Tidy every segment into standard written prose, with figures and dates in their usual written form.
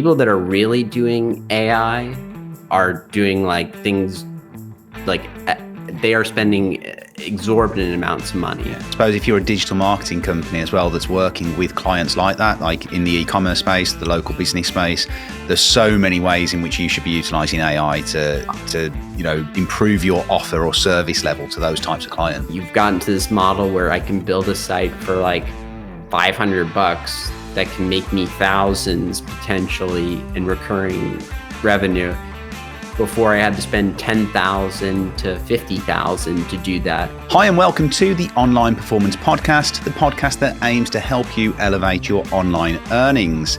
people that are really doing AI are doing like things like they are spending exorbitant amounts of money. I suppose if you're a digital marketing company as well that's working with clients like that, like in the e-commerce space, the local business space, there's so many ways in which you should be utilizing AI to improve your offer or service level to those types of clients. You've gotten to this model where I can build a site for like $500 that can make me thousands potentially in recurring revenue before I had to spend $10,000 to $50,000 to do that. Hi and welcome to the Online Performance Podcast, the podcast that aims to help you elevate your online earnings.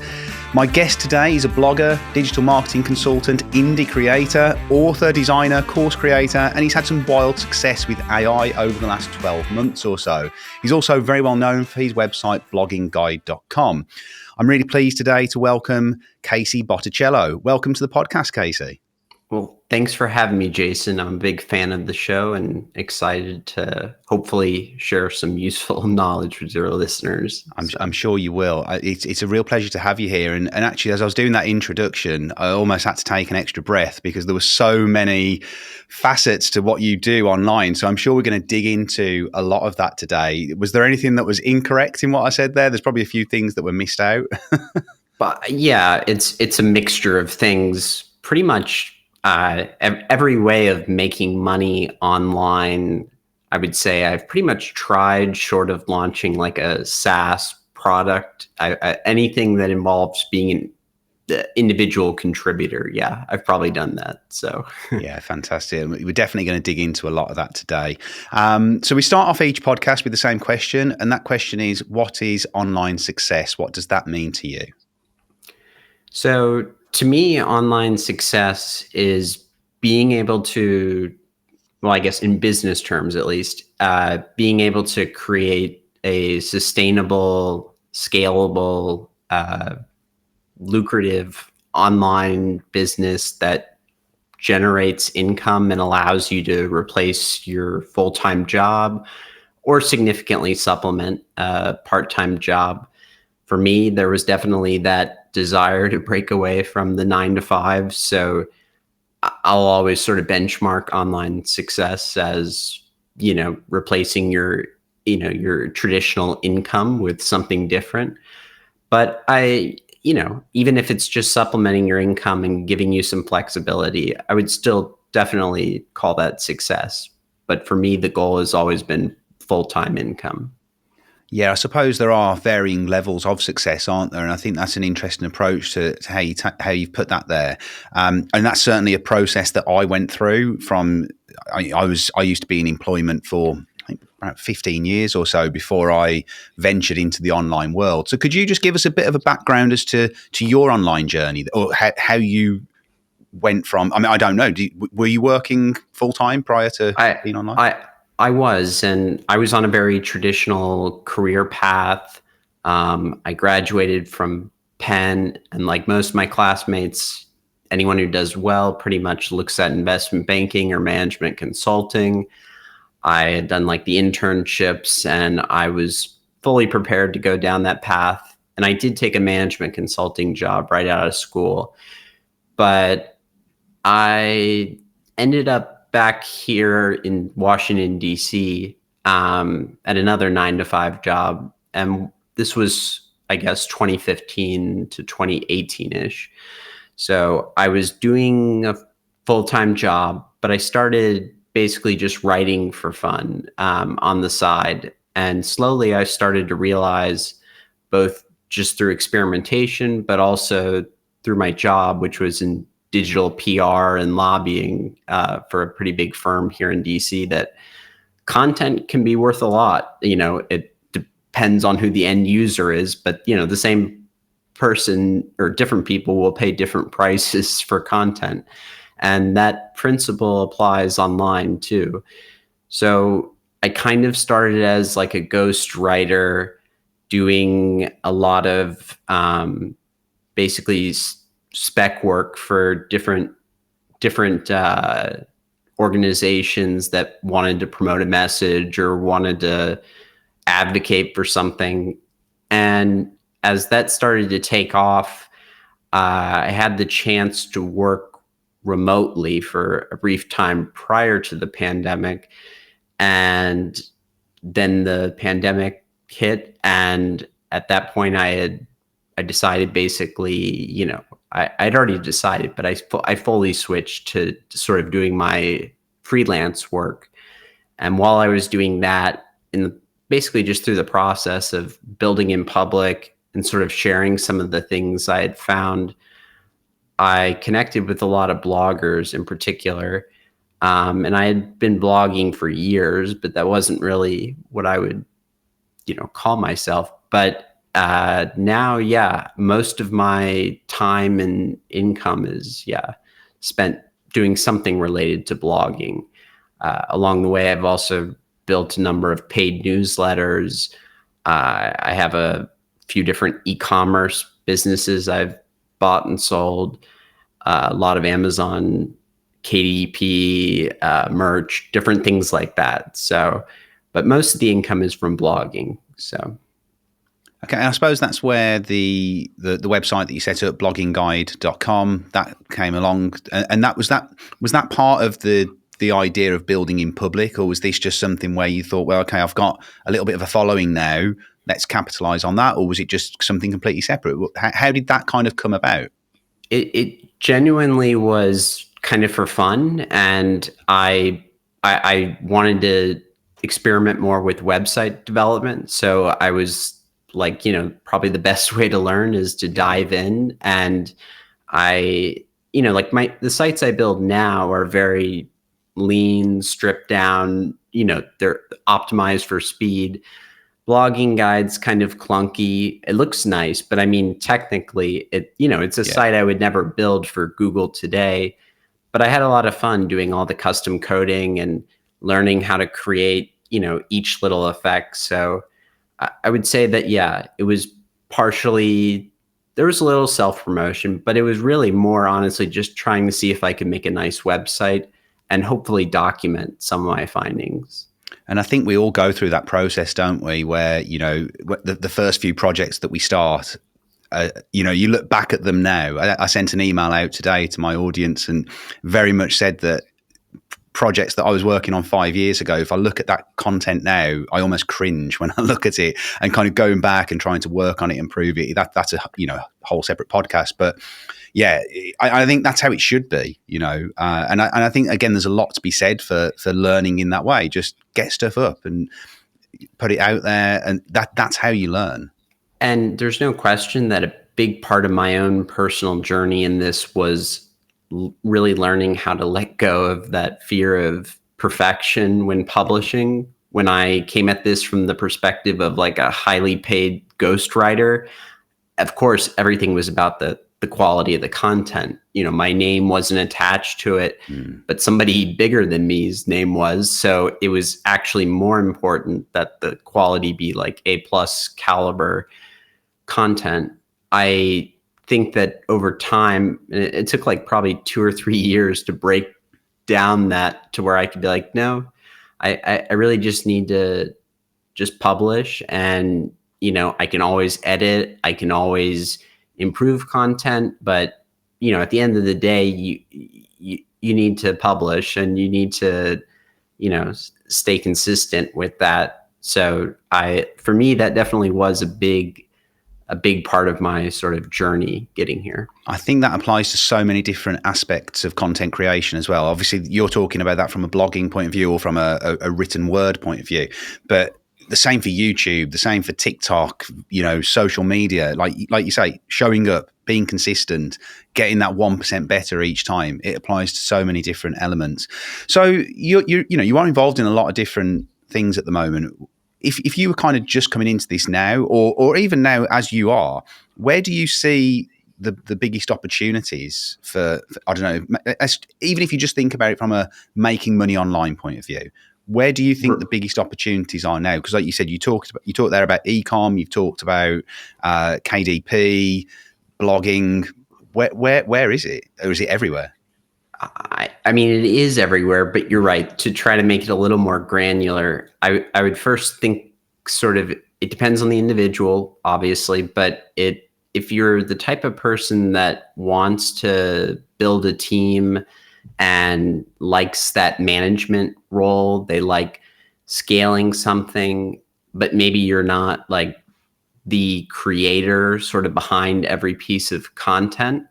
My guest today is a blogger, digital marketing consultant, indie creator, author, designer, course creator, and he's had some wild success with AI over the last 12 months or so. He's also very well known for his website, bloggingguide.com. I'm really pleased today to welcome Casey Botticello. Welcome to the podcast, Casey. Well, thanks for having me, Jason. I'm a big fan of the show and excited to hopefully share some useful knowledge with your listeners. I'm sure you will. It's a real pleasure to have you here. And actually, as I was doing that introduction, I almost had to take an extra breath because there were so many facets to what you do online. So I'm sure we're going to dig into a lot of that today. Was there anything that was incorrect in what I said there? There's probably a few things that were missed out. But yeah, it's a mixture of things. Pretty much every way of making money online, I would say I've pretty much tried, short of launching like a SaaS product. Anything that involves being the individual contributor, yeah, I've probably done that. So yeah, fantastic. We're definitely going to dig into a lot of that today. So we start off each podcast with the same question, and that question is, what is online success? What does that mean to you? So to me, online success is being able to, well, I guess in business terms at least, being able to create a sustainable, scalable, lucrative online business that generates income and allows you to replace your full-time job or significantly supplement a part-time job. For me, there was definitely that desire to break away from the 9 to 5. So I'll always sort of benchmark online success as, replacing your traditional income with something different. But even if it's just supplementing your income and giving you some flexibility, I would still definitely call that success. But for me, the goal has always been full-time income. Yeah, I suppose there are varying levels of success, aren't there? And I think that's an interesting approach to how you've put that there. And that's certainly a process that I went through from, I used to be in employment for I think about 15 years or so before I ventured into the online world. So could you just give us a bit of a background as to your online journey, or how you went from, I don't know, were you working full time prior to being online? I was on a very traditional career path. I graduated from Penn, and like most of my classmates, anyone who does well pretty much looks at investment banking or management consulting. I had done like the internships, and I was fully prepared to go down that path. And I did take a management consulting job right out of school, but I ended up back here in Washington, D.C. At another 9 to 5 job. And this was, I guess, 2015 to 2018-ish. So I was doing a full-time job, but I started basically just writing for fun on the side. And slowly I started to realize, both just through experimentation, but also through my job, which was in digital PR and lobbying for a pretty big firm here in DC, that content can be worth a lot. It depends on who the end user is, but the same person or different people will pay different prices for content. And that principle applies online too. So I kind of started as like a ghost writer, doing a lot of basically spec work for different organizations that wanted to promote a message or wanted to advocate for something. And as that started to take off, I had the chance to work remotely for a brief time prior to the pandemic. And then the pandemic hit. And at that point, I decided basically, I'd already decided, but I fully switched to sort of doing my freelance work. And while I was doing that, basically just through the process of building in public and sort of sharing some of the things I had found, I connected with a lot of bloggers in particular. And I had been blogging for years, but that wasn't really what I would, call myself. But now, yeah, most of my time and income is, spent doing something related to blogging. Along the way, I've also built a number of paid newsletters. I have a few different e-commerce businesses I've bought and sold, a lot of Amazon KDP, merch, different things like that. So, but most of the income is from blogging. So, Okay, I suppose that's where the website that you set up, bloggingguide.com, that came along, and that was part of the idea of building in public, or was this just something where you thought, well, okay, I've got a little bit of a following now, let's capitalize on that, or was it just something completely separate? How did that kind of come about? it genuinely was kind of for fun, and I wanted to experiment more with website development. So I was like, probably the best way to learn is to dive in. And I, like the sites I build now are very lean, stripped down, they're optimized for speed. Blogging guide's kind of clunky. It looks nice, but I mean, technically it's a Yeah. site I would never build for Google today. But I had a lot of fun doing all the custom coding and learning how to create, each little effect. So I would say that, yeah, it was partially, there was a little self promotion, but it was really more honestly just trying to see if I could make a nice website and hopefully document some of my findings. And I think we all go through that process, don't we? Where the first few projects that we start, you look back at them now. I sent an email out today to my audience and very much said that projects that I was working on 5 years ago, if I look at that content now, I almost cringe when I look at it, and kind of going back and trying to work on it, improve it. That's a whole separate podcast, but yeah, I think that's how it should be, and I think again, there's a lot to be said for learning in that way. Just get stuff up and put it out there, and that's how you learn. And there's no question that a big part of my own personal journey in this was really learning how to let go of that fear of perfection when publishing. When I came at this from the perspective of like a highly paid ghostwriter, of course, everything was about the quality of the content. My name wasn't attached to it, but somebody bigger than me's name was. So it was actually more important that the quality be like A+ caliber content. I think that over time, it took like probably 2 or 3 years to break down that to where I could be like, no, I really just need to just publish, and I can always edit, I can always improve content, but at the end of the day, you need to publish, and you need to stay consistent with that. So for me, that definitely was a big part of my sort of journey getting here. I think that applies to so many different aspects of content creation as well. Obviously, you're talking about that from a blogging point of view or from a written word point of view, but the same for YouTube, the same for TikTok, social media, like you say, showing up, being consistent, getting that 1% better each time. It applies to so many different elements. So you are involved in a lot of different things at the moment. If you were kind of just coming into this now, or even now as you are, where do you see the biggest opportunities for I don't know, even if you just think about it from a making money online point of view, where do you think the biggest opportunities are now? Because like you said, you talked there about e-com, you've talked about KDP, blogging. Where is it? Or is it everywhere? I mean, it is everywhere, but you're right. To try to make it a little more granular, I would first think sort of, it depends on the individual, obviously, but it if you're the type of person that wants to build a team and likes that management role, they like scaling something, but maybe you're not like the creator sort of behind every piece of content,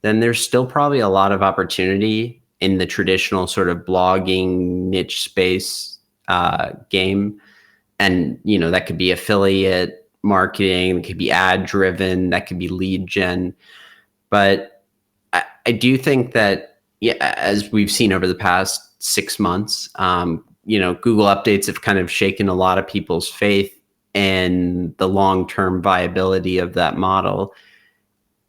then there's still probably a lot of opportunity in the traditional sort of blogging niche space game. And, that could be affiliate marketing, it could be ad driven, that could be lead gen. But I do think that, yeah, as we've seen over the past 6 months, Google updates have kind of shaken a lot of people's faith in the long-term viability of that model.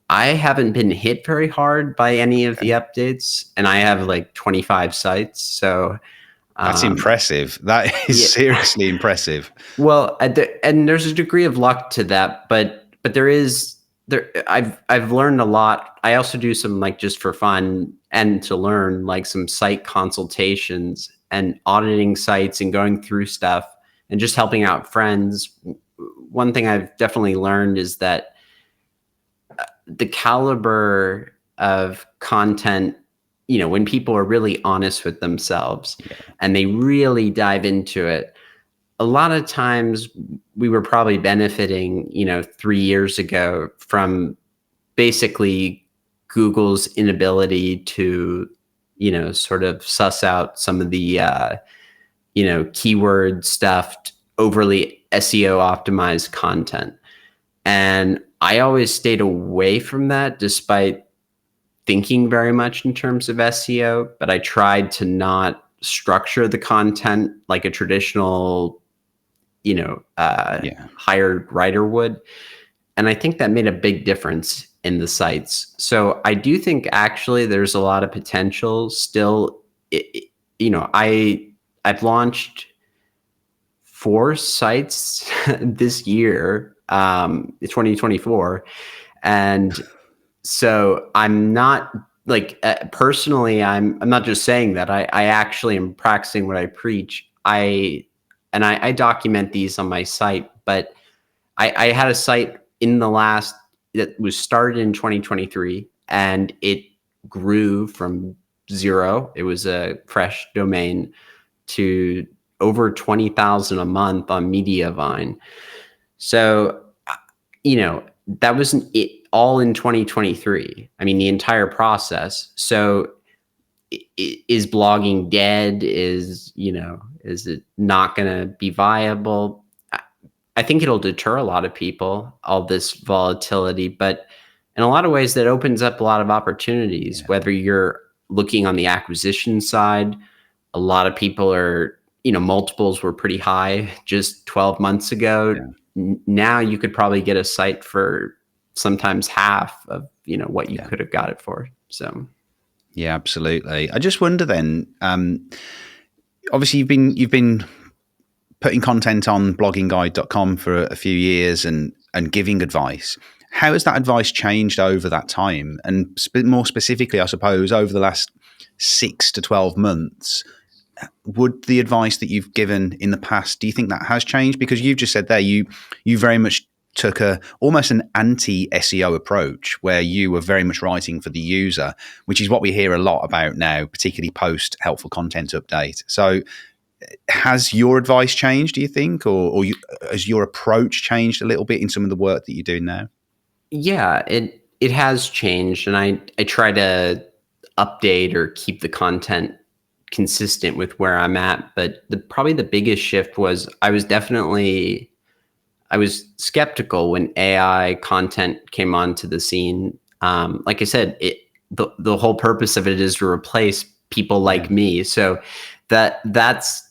I haven't been hit very hard by any of the updates, and I have like 25 sites. So That's um, impressive. That is yeah, seriously impressive. well, and there's a degree of luck to that, but there. I've learned a lot. I also do some, like, just for fun and to learn, like some site consultations and auditing sites and going through stuff and just helping out friends. One thing I've definitely learned is that the caliber of content, when people are really honest with themselves and they really dive into it, a lot of times we were probably benefiting, 3 years ago from basically Google's inability to, sort of suss out some of the, keyword stuffed, overly SEO optimized content. And I always stayed away from that despite thinking very much in terms of SEO, but I tried to not structure the content like a traditional, Yeah. hired writer would. And I think that made a big difference in the sites. So I do think actually there's a lot of potential still. I've launched 4 sites this year, 2024, and so I'm not like, personally, I'm not just saying that. I actually am practicing what I preach. I document these on my site, but I had a site in the last that was started in 2023, and it grew from zero. It was a fresh domain to over 20,000 a month on Mediavine. So, that wasn't it all in 2023. I mean, the entire process. So, is blogging dead? Is it not going to be viable? I think it'll deter a lot of people, all this volatility, but in a lot of ways that opens up a lot of opportunities, Yeah. whether you're looking on the acquisition side. A lot of people are, multiples were pretty high just 12 months ago. Yeah. Now you could probably get a site for sometimes half of, what you Yeah. could have got it for. So Yeah, absolutely. I just wonder then, obviously you've been putting content on bloggingguide.com for a few years and giving advice. How has that advice changed over that time? And more specifically, I suppose, over the last 6 to 12 months, would the advice that you've given in the past, do you think that has changed? Because you've just said there, you very much took almost an anti-SEO approach where you were very much writing for the user, which is what we hear a lot about now, particularly post helpful content update. So has your advice changed, do you think, or has your approach changed a little bit in some of the work that you're doing now? yeah, it has changed, and I try to update or keep the content consistent with where I'm at. But probably the biggest shift was I was skeptical when AI content came onto the scene. Like I said, the whole purpose of it is to replace people Yeah. like me. So that's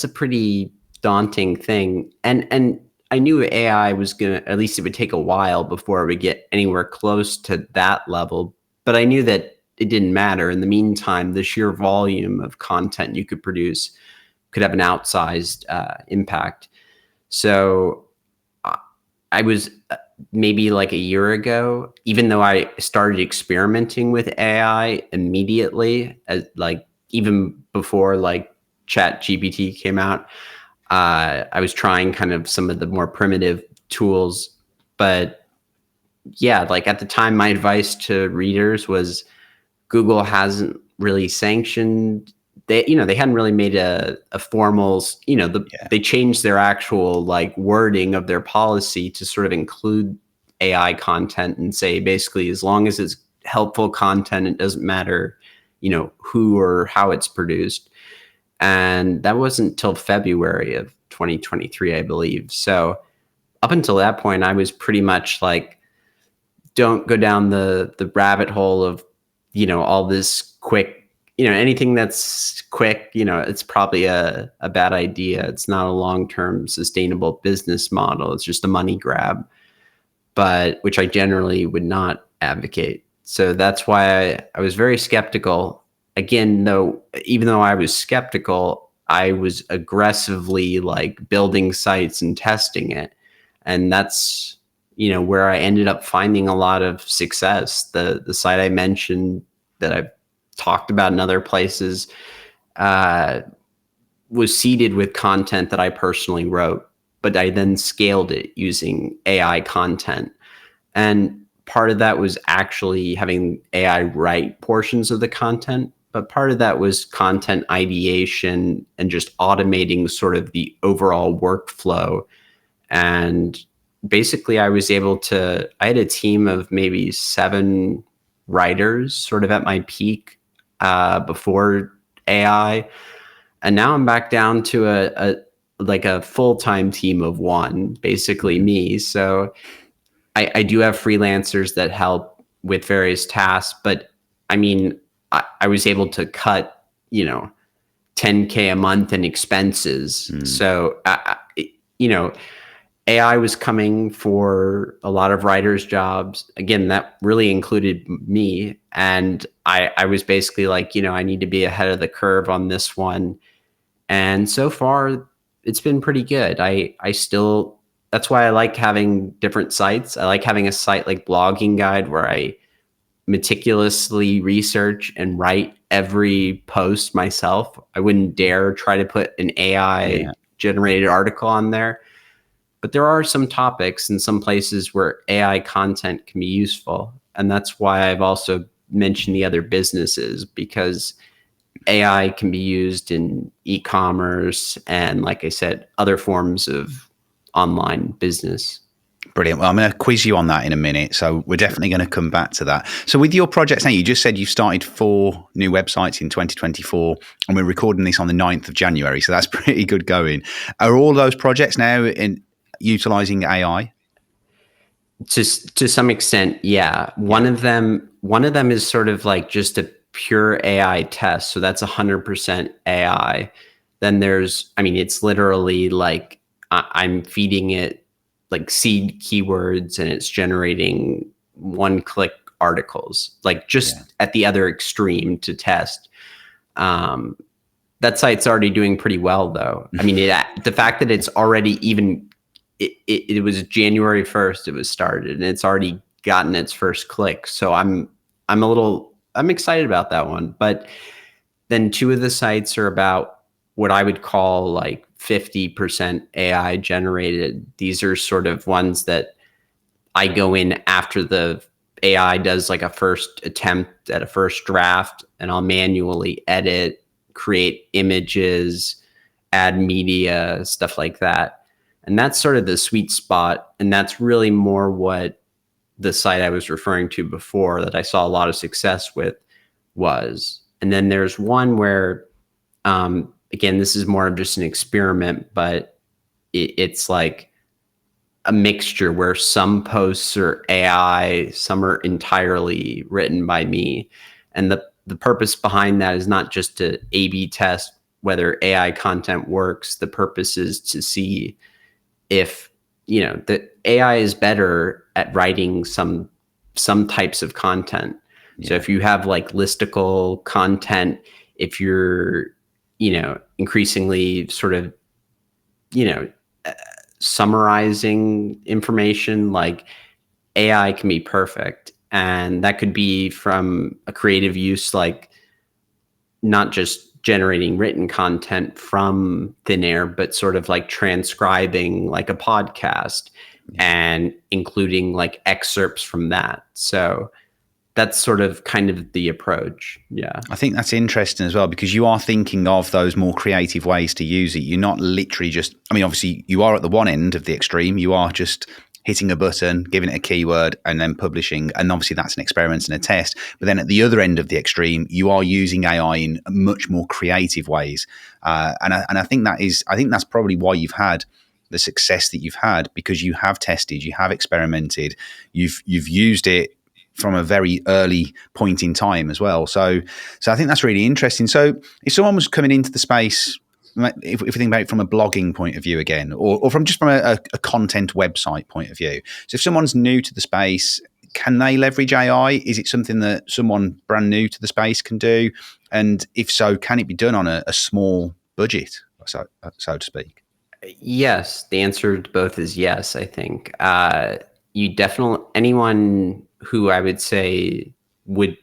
a pretty daunting thing. And I knew AI was gonna, at least it would take a while before it would get anywhere close to that level. But I knew that it didn't matter. In the meantime, the sheer volume of content you could produce could have an outsized impact. So I was, maybe like a year ago, even though I started experimenting with AI immediately, as like even before like Chat GPT came out, I was trying kind of some of the more primitive tools, but yeah, like at the time, my advice to readers was Google hasn't really sanctioned. They hadn't really made a formal, Yeah. they changed their actual like wording of their policy to sort of include AI content and say basically as long as it's helpful content, it doesn't matter, who or how it's produced. And that wasn't till February of 2023, I believe. So up until that point, I was pretty much like, don't go down the rabbit hole of, all this quick, anything that's quick, it's probably a bad idea. It's not a long-term sustainable business model. It's just a money grab, but which I generally would not advocate. So that's why I was very skeptical. Again, though, even though I was skeptical, I was aggressively like building sites and testing it. And that's, where I ended up finding a lot of success. The site I mentioned that I've talked about in other places uh, was seeded with content that I personally wrote, but I then scaled it using AI content. And part of that was actually having AI write portions of the content, but part of that was content ideation and just automating sort of the overall workflow. And basically, I had a team of maybe 7 writers sort of at my peak before AI. And now I'm back down to like a full-time team of 1, basically Mhm. me. So I do have freelancers that help with various tasks, but I mean, I was able to cut, 10K a month in expenses. Mm. So, you know, AI was coming for a lot of writers' jobs. Again, that really included me. And I was basically like, I need to be ahead of the curve on this one. And so far, it's been pretty good. I still, that's why I like having different sites. I like having a site like Blogging Guide where I meticulously research and write every post myself. I wouldn't dare try to put an AI Yeah. generated article on there. But there are some topics and some places where AI content can be useful. And that's why I've also mentioned the other businesses, because AI can be used in e-commerce and, like I said, other forms of online business. Brilliant. Well, I'm going to quiz you on that in a minute. So we're Sure. definitely going to come back to that. So with your projects now, you just said you started 4 new websites in 2024, and we're recording this on the 9th of January. So that's pretty good going. Are all those projects now in utilizing AI? To some extent, yeah. Yeah. One of them is sort of like just a pure AI test, so that's 100% AI. Then I mean, it's literally like I'm feeding it like seed keywords, and it's generating one-click articles, like Yeah. just at the other extreme to test. Um, that site's already doing pretty well, though. I mean, the fact that it's already even it was January 1st it was started, and it's already gotten its first click. So I'm excited about that one. But then 2 of the sites are about what I would call like 50% AI generated. These are sort of ones that I go in after the AI does like a first attempt at a first draft, and I'll manually edit, create images, add media, stuff like that. And that's sort of the sweet spot. And that's really more what the site I was referring to before that I saw a lot of success with was. And then there's one where, again, this is more of just an experiment, but it's like a mixture where some posts are AI, some are entirely written by me. And the purpose behind that is not just to A/B test whether AI content works. The purpose is to see if, the AI is better at writing some types of content. So Yeah. if you have like listicle content, if you're, increasingly sort of, you know, uh, summarizing information, like AI can be perfect. And that could be from a creative use, like not just generating written content from thin air, but sort of like transcribing like a podcast and including like excerpts from that. So that's sort of kind of the approach. Yeah. I think that's interesting as well, because you are thinking of those more creative ways to use it. You're not literally just, I mean, obviously you are at the one end of the extreme. You are just hitting a button, giving it a keyword, and then publishing. And obviously that's an experiment and a test. But then at the other end of the extreme, you are using AI in much more creative ways. And I think that's probably why you've had the success that you've had, because you have tested, you have experimented, you've used it from a very early point in time as well. So I think that's really interesting. So if someone was coming into the space, if we think about it from a blogging point of view again, or from a content website point of view. So if someone's new to the space, can they leverage AI? Is it something that someone brand new to the space can do? And if so, can it be done on a small budget, so to speak? Yes, the answer to both is yes, I think. You definitely, anyone who I would say would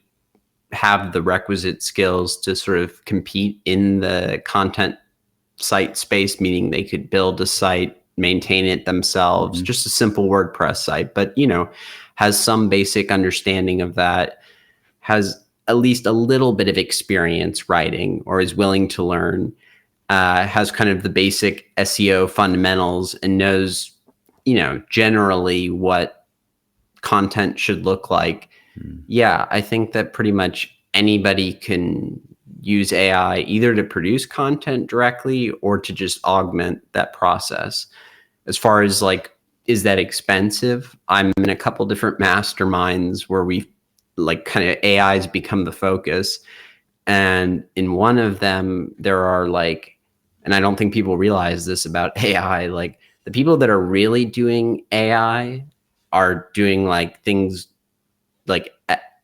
have the requisite skills to sort of compete in the content site space, meaning they could build a site, maintain it themselves, just a simple WordPress site, but, has some basic understanding of that, has at least a little bit of experience writing or is willing to learn, has kind of the basic SEO fundamentals and knows, generally what content should look like. Yeah, I think that pretty much anybody can use AI either to produce content directly or to just augment that process. As far as like, is that expensive? I'm in a couple different masterminds where we've like kind of AI's become the focus. And in one of them, there are like, and I don't think people realize this about AI, like the people that are really doing AI are doing like things like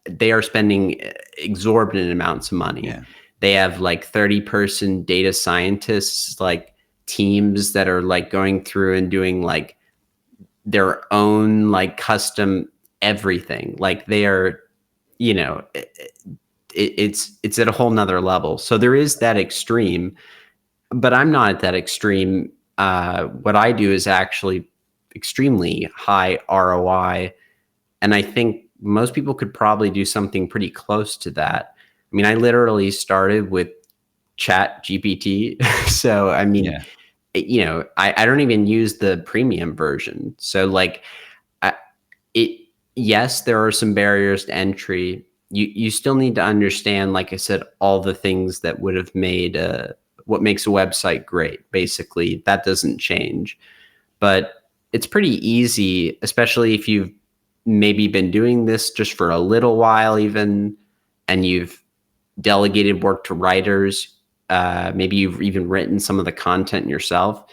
they are spending exorbitant amounts of money. Yeah. They have like 30-person data scientists, like teams that are like going through and doing like their own like custom everything. Like they are, it's at a whole nother level. So there is that extreme, but I'm not at that extreme. What I do is actually extremely high ROI. And I think most people could probably do something pretty close to that. I mean, I literally started with Chat GPT. So, I mean, I don't even use the premium version. So like yes, there are some barriers to entry. You still need to understand, like I said, all the things that would have made what makes a website great. Basically, that doesn't change. But it's pretty easy, especially if you've maybe been doing this just for a little while even, and you've delegated work to writers. Maybe you've even written some of the content yourself.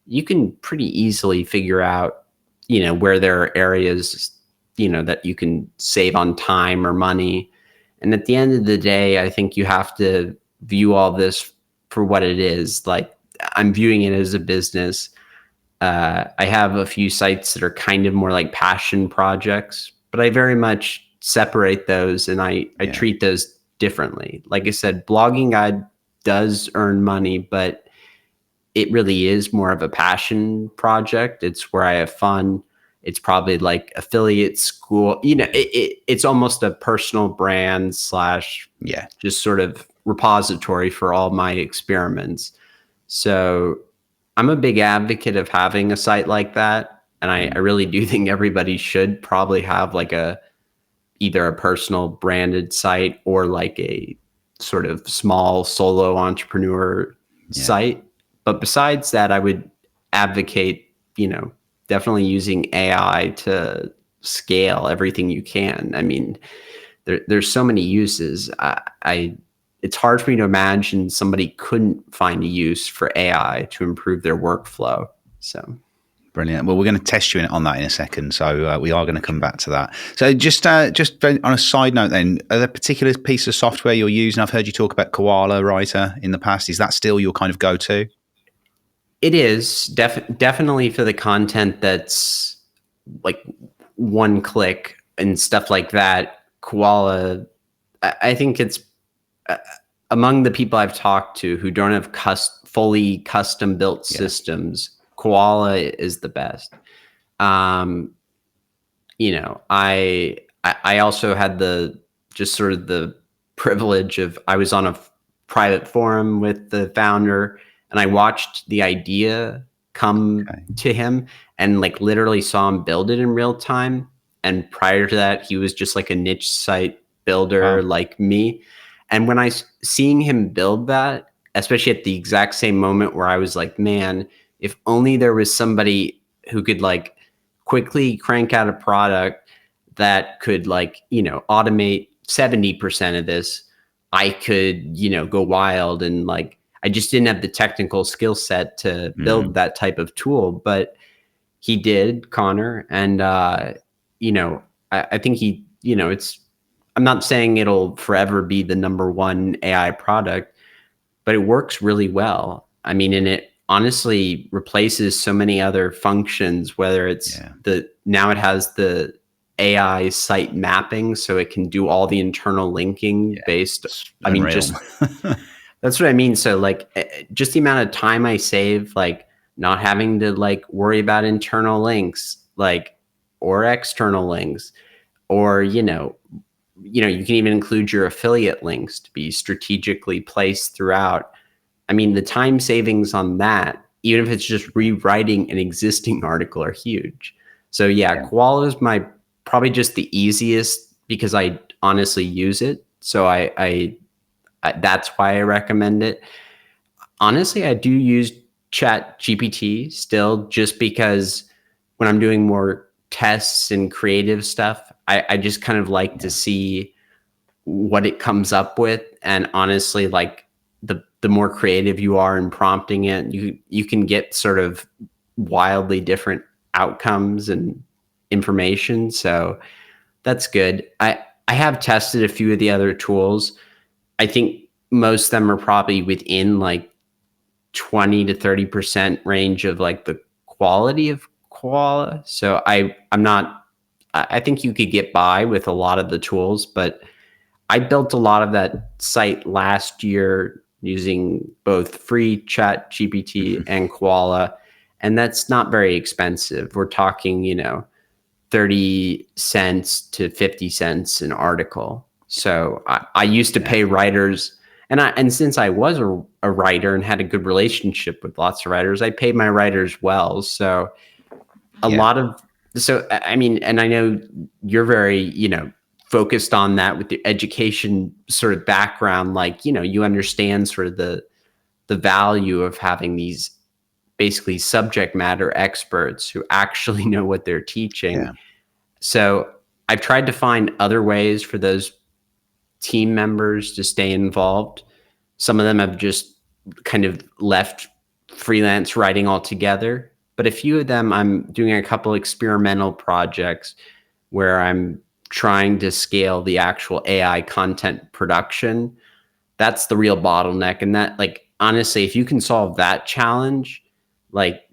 You can pretty easily figure out, where there are areas, that you can save on time or money. And at the end of the day, I think you have to view all this for what it is. Like I'm viewing it as a business. I have a few sites that are kind of more like passion projects, but I very much separate those and I treat those differently. Like I said, blogging guide does earn money, but it really is more of a passion project. It's where I have fun. It's probably like affiliate school, it's almost a personal brand / just sort of repository for all my experiments. So I'm a big advocate of having a site like that. And I really do think everybody should probably have like either a personal branded site or like a sort of small solo entrepreneur site. But besides that, I would advocate, definitely using AI to scale everything you can. I mean, there's so many uses. It's hard for me to imagine somebody couldn't find a use for AI to improve their workflow. So brilliant. Well, we're going to test you on that in a second, so we are going to come back to that. So just on a side note, then, are there particular piece of software you're using? I've heard you talk about Koala Writer in the past. Is that still your kind of go-to? It is definitely for the content that's like one click and stuff like that. Koala, I think it's among the people I've talked to who don't have fully custom built Yeah. systems, Koala is the best. Um, I also had the just sort of the privilege of I was on a private forum with the founder, and I watched the idea come Okay. to him and like literally saw him build it in real time. And prior to that, he was just like a niche site builder Wow. like me. And when seeing him build that, especially at the exact same moment where I was like, man, if only there was somebody who could like quickly crank out a product that could like, automate 70% of this, I could, go wild. And like, I just didn't have the technical skill set to build Mm. that type of tool, but he did, Connor. And, you know, I think I'm not saying it'll forever be the number one AI product, but it works really well. I mean, and it honestly replaces so many other functions, whether it's Yeah. now it has the AI site mapping, so it can do all the internal linking Yeah. based. It's I mean, unreal. just that's what I mean. So like just the amount of time I save, like not having to like worry about internal links, like or external links, or you can even include your affiliate links to be strategically placed throughout. I mean, the time savings on that, even if it's just rewriting an existing article, are huge. So yeah, Yeah. Koala is probably just the easiest because I honestly use it. So I that's why I recommend it. Honestly, I do use Chat GPT still, just because when I'm doing more tests and creative stuff, I just kind of like to Yeah. see what it comes up with. And honestly, like the more creative you are in prompting it, you can get sort of wildly different outcomes and information. So that's good. I have tested a few of the other tools. I think most of them are probably within like 20 to 30% range of like the quality of Koala. So I'm not I think you could get by with a lot of the tools, but I built a lot of that site last year using both free Chat GPT and Koala, and that's not very expensive. We're talking, 30 cents to 50 cents an article. So I used to Yeah. pay writers, and since I was a writer and had a good relationship with lots of writers, I paid my writers well. So a Yeah. lot of so I mean, and I know you're very, focused on that with the education sort of background, like, you understand sort of the value of having these basically subject matter experts who actually know what they're teaching. Yeah. So I've tried to find other ways for those team members to stay involved. Some of them have just kind of left freelance writing altogether, but a few of them I'm doing a couple experimental projects where I'm trying to scale the actual AI content production. That's the real bottleneck. And that, like, honestly, if you can solve that challenge, like,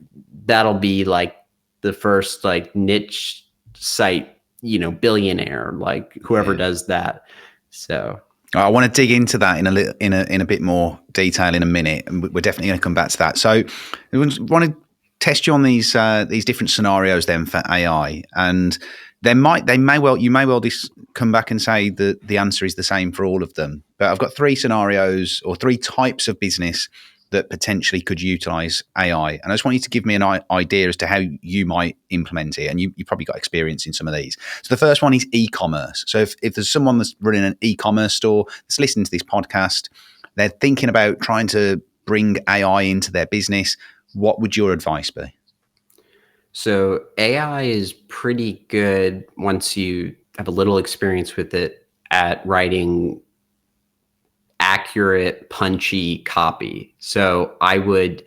that'll be like the first like niche site, billionaire, like whoever Yeah. does that. So I want to dig into that in a bit more detail in a minute, and we're definitely going to come back to that. So, I want to test you on these different scenarios then for AI, and you may well come back and say that the answer is the same for all of them. But I've got three scenarios or three types of business that potentially could utilize AI, and I just want you to give me an idea as to how you might implement it. And you probably got experience in some of these. So the first one is e-commerce. So if there's someone that's running an e-commerce store that's listening to this podcast, they're thinking about trying to bring AI into their business, what would your advice be? So AI is pretty good once you have a little experience with it at writing accurate, punchy copy. So I would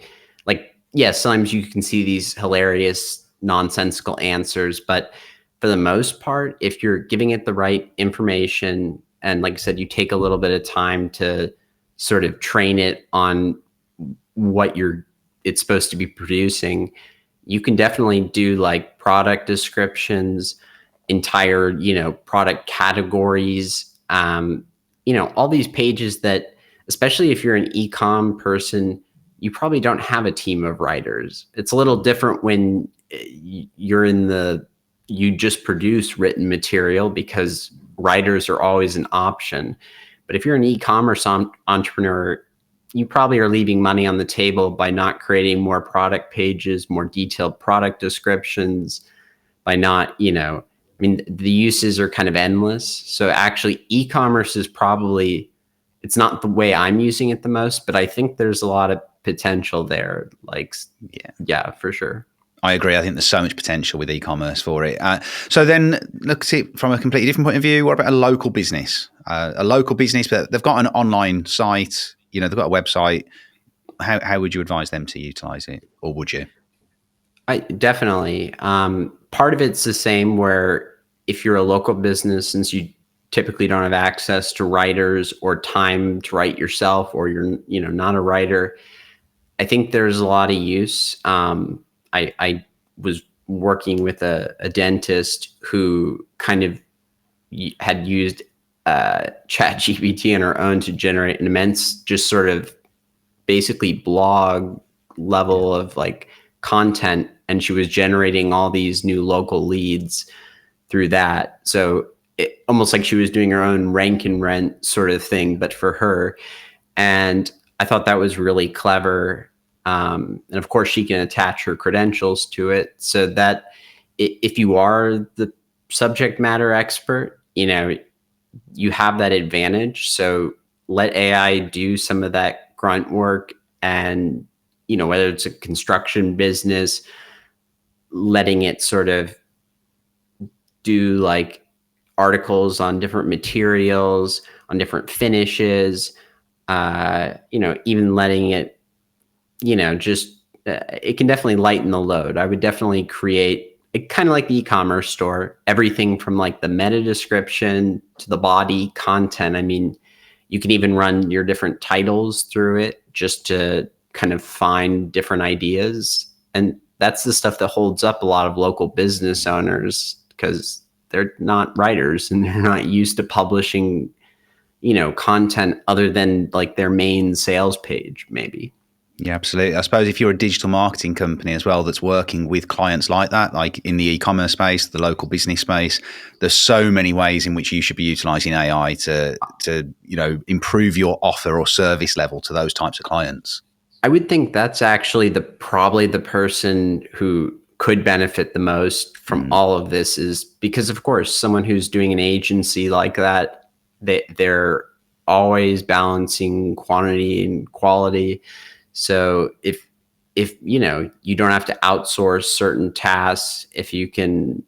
like, yes, sometimes you can see these hilarious, nonsensical answers, but for the most part, if you're giving it the right information, and like I said, you take a little bit of time to sort of train it on what it's supposed to be producing, you can definitely do like product descriptions, entire, product categories, all these pages that especially if you're an e-com person, you probably don't have a team of writers. It's a little different when you're in the, you just produce written material because writers are always an option. But if you're an e-commerce entrepreneur, you probably are leaving money on the table by not creating more product pages, more detailed product descriptions, by not, I mean, the uses are kind of endless. So actually, e-commerce is probably, it's not the way I'm using it the most, but I think there's a lot of potential there. Like, yeah, for sure. I agree. I think there's so much potential with e-commerce for it. So then, look at it from a completely different point of view. What about a local business? A local business, but they've got an online site. They've got a website. How would you advise them to utilize it, or would you? I definitely. Part of it's the same where if you're a local business, since you typically don't have access to writers or time to write yourself, or you're not a writer, I think there's a lot of use. I was working with a dentist who kind of had used chat GPT on her own to generate an immense, just sort of basically blog level of like content, and she was generating all these new local leads through that. So it almost like she was doing her own rank and rent sort of thing, but for her. And I thought that was really clever. And of course, she can attach her credentials to it so that if you are the subject matter expert, you have that advantage. So let AI do some of that grunt work, and whether it's a construction business, letting it sort of do like articles on different materials, on different finishes, even letting it, just it can definitely lighten the load. I would definitely create it kind of like the e-commerce store, everything from like the meta description to the body content. I mean, you can even run your different titles through it just to kind of find different ideas. And that's the stuff that holds up a lot of local business owners, because they're not writers and they're not used to publishing, content other than like their main sales page, maybe. Yeah, absolutely. I suppose if you're a digital marketing company as well that's working with clients like that, like in the e-commerce space, the local business space, there's so many ways in which you should be utilizing AI to improve your offer or service level to those types of clients. I would think that's actually probably the person who could benefit the most from all of this, is because, of course, someone who's doing an agency like that, they're always balancing quantity and quality. So if you don't have to outsource certain tasks, if you can,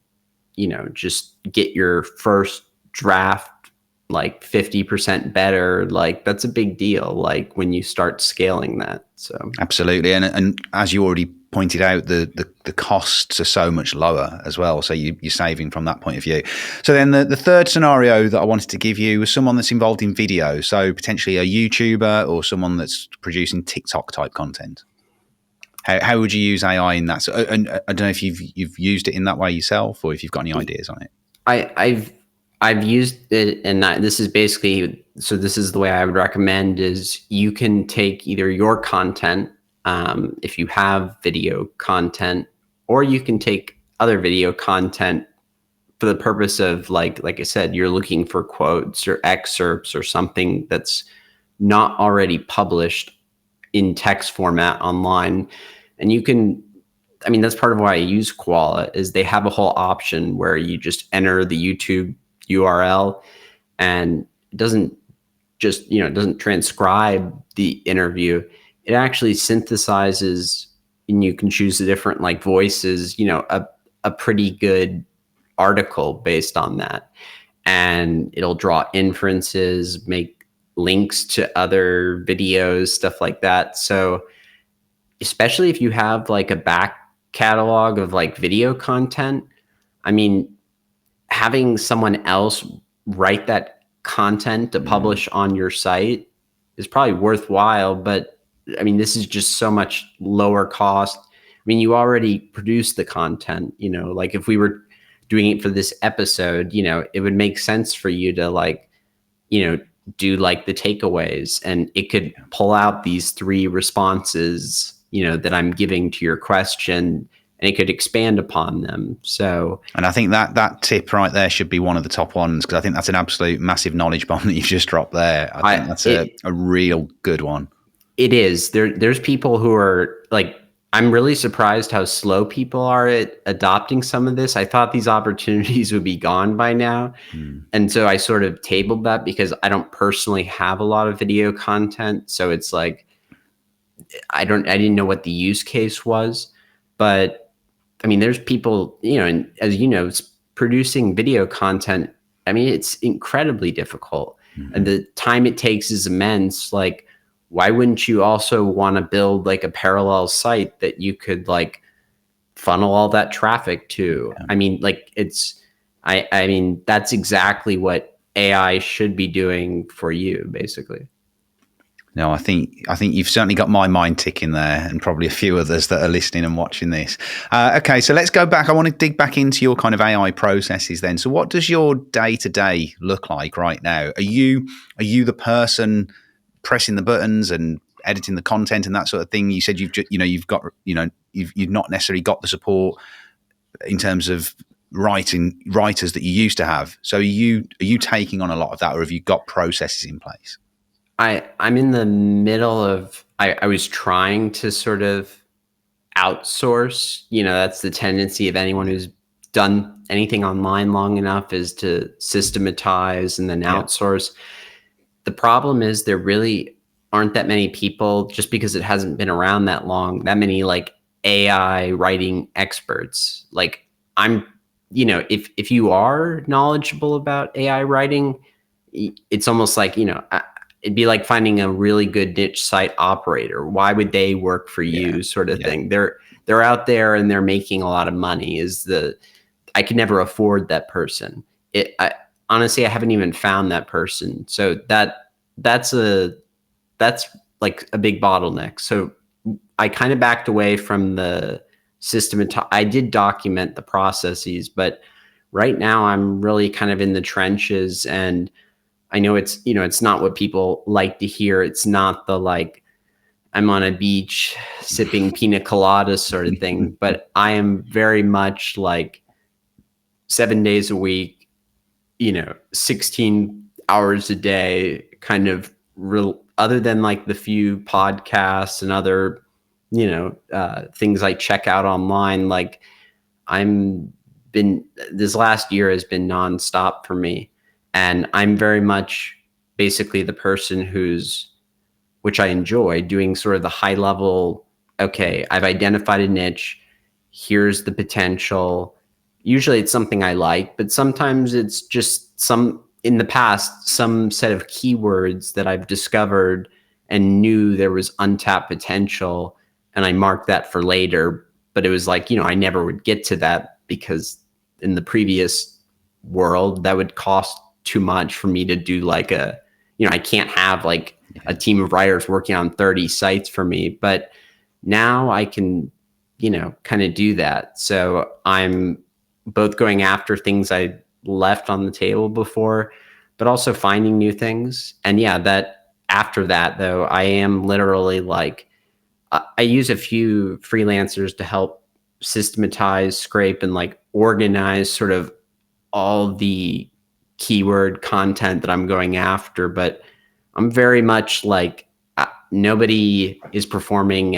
just get your first draft like 50% better, like that's a big deal, like when you start scaling that. So absolutely. And as you already pointed out, the costs are so much lower as well. So you're saving from that point of view. So then the third scenario that I wanted to give you was someone that's involved in video. So potentially a YouTuber or someone that's producing TikTok type content. How would you use AI in that? So, and I don't know if you've used it in that way yourself, or if you've got any ideas on it. I've used it, and this is basically, so this is the way I would recommend, is you can take either your content, if you have video content, or you can take other video content for the purpose of like I said, you're looking for quotes or excerpts or something that's not already published in text format online. And you can, I mean, that's part of why I use Koala, is they have a whole option where you just enter the YouTube URL, and it doesn't just, it doesn't transcribe the interview. It actually synthesizes, and you can choose the different like voices, a pretty good article based on that. And it'll draw inferences, make links to other videos, stuff like that. So especially if you have like a back catalog of like video content, I mean, having someone else write that content to publish on your site is probably worthwhile. But I mean, this is just so much lower cost. I mean, you already produce the content, like if we were doing it for this episode, it would make sense for you to like, do like the takeaways, and it could pull out these 3 responses, that I'm giving to your question, and it could expand upon them. So, and I think that tip right there should be one of the top ones, because I think that's an absolute massive knowledge bomb that you've just dropped there. I think that's a real good one. It is. There's people who are like, I'm really surprised how slow people are at adopting some of this. I thought these opportunities would be gone by now. And so I sort of tabled that because I don't personally have a lot of video content. So it's like, I didn't know what the use case was. But I mean, there's people, and as you know, producing video content, I mean, it's incredibly difficult. And the time it takes is immense. Like, why wouldn't you also want to build like a parallel site that you could like funnel all that traffic to? Yeah. I mean, like I mean, that's exactly what AI should be doing for you, basically. No, I think you've certainly got my mind ticking there, and probably a few others that are listening and watching this. Okay, so let's go back. I want to dig back into your kind of AI processes then. So what does your day-to-day look like right now? Are you the person pressing the buttons and editing the content and that sort of thing? You said you've not necessarily got the support in terms of writers that you used to have. So are you taking on a lot of that, or have you got processes in place? I'm in the middle of, I was trying to sort of outsource. That's the tendency of anyone who's done anything online long enough, is to systematize and then outsource. The problem is there really aren't that many people, just because it hasn't been around that long, that many like AI writing experts. Like, if you are knowledgeable about AI writing, it's almost like, it'd be like finding a really good niche site operator. Why would they work for you, sort of thing? They're out there and they're making a lot of money. I could never afford that person. Honestly, I haven't even found that person. So that's like a big bottleneck. So I kind of backed away from the system. I did document the processes, but right now I'm really kind of in the trenches, and I know it's not what people like to hear. It's not the like, I'm on a beach sipping pina colada sort of thing, but I am very much like 7 days a week, 16 hours a day, kind of other than like the few podcasts and other, things I check out online. Like, this last year has been nonstop for me. And I'm very much basically the person which I enjoy doing, sort of the high level, okay, I've identified a niche, here's the potential. Usually it's something I like, but sometimes it's just in the past, some set of keywords that I've discovered and knew there was untapped potential, and I marked that for later. But it was like, I never would get to that because in the previous world, that would cost too much for me to do like I can't have like a team of writers working on 30 sites for me. But now I can, kind of do that. So I'm both going after things I left on the table before, but also finding new things. And that after that, though, I am literally like, I use a few freelancers to help systematize, scrape, and like organize sort of all the keyword content that I'm going after. But I'm very much like, nobody is performing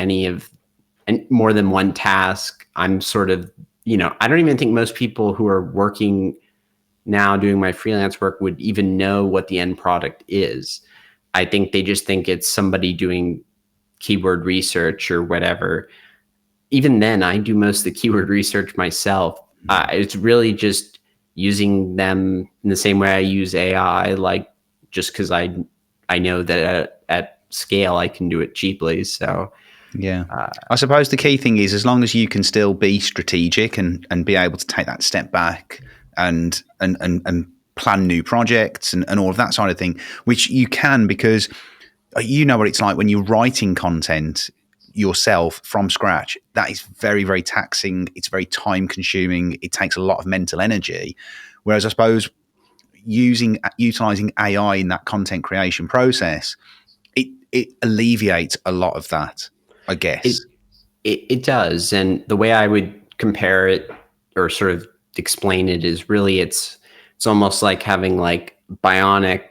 more than one task. I'm sort of, I don't even think most people who are working now doing my freelance work would even know what the end product is. I think they just think it's somebody doing keyword research or whatever. Even then, I do most of the keyword research myself. It's really just using them in the same way I use AI, like, just because I know that at scale I can do it cheaply. So I suppose the key thing is, as long as you can still be strategic and be able to take that step back and plan new projects and all of that side of thing, which you can, because you know what it's like when you're writing content yourself from scratch. That is very, very taxing. It's very time consuming. It takes a lot of mental energy. Whereas I suppose utilizing AI in that content creation process, it alleviates a lot of that, I It, guess. it does. And the way I would compare it or sort of explain it is really it's almost like having like bionic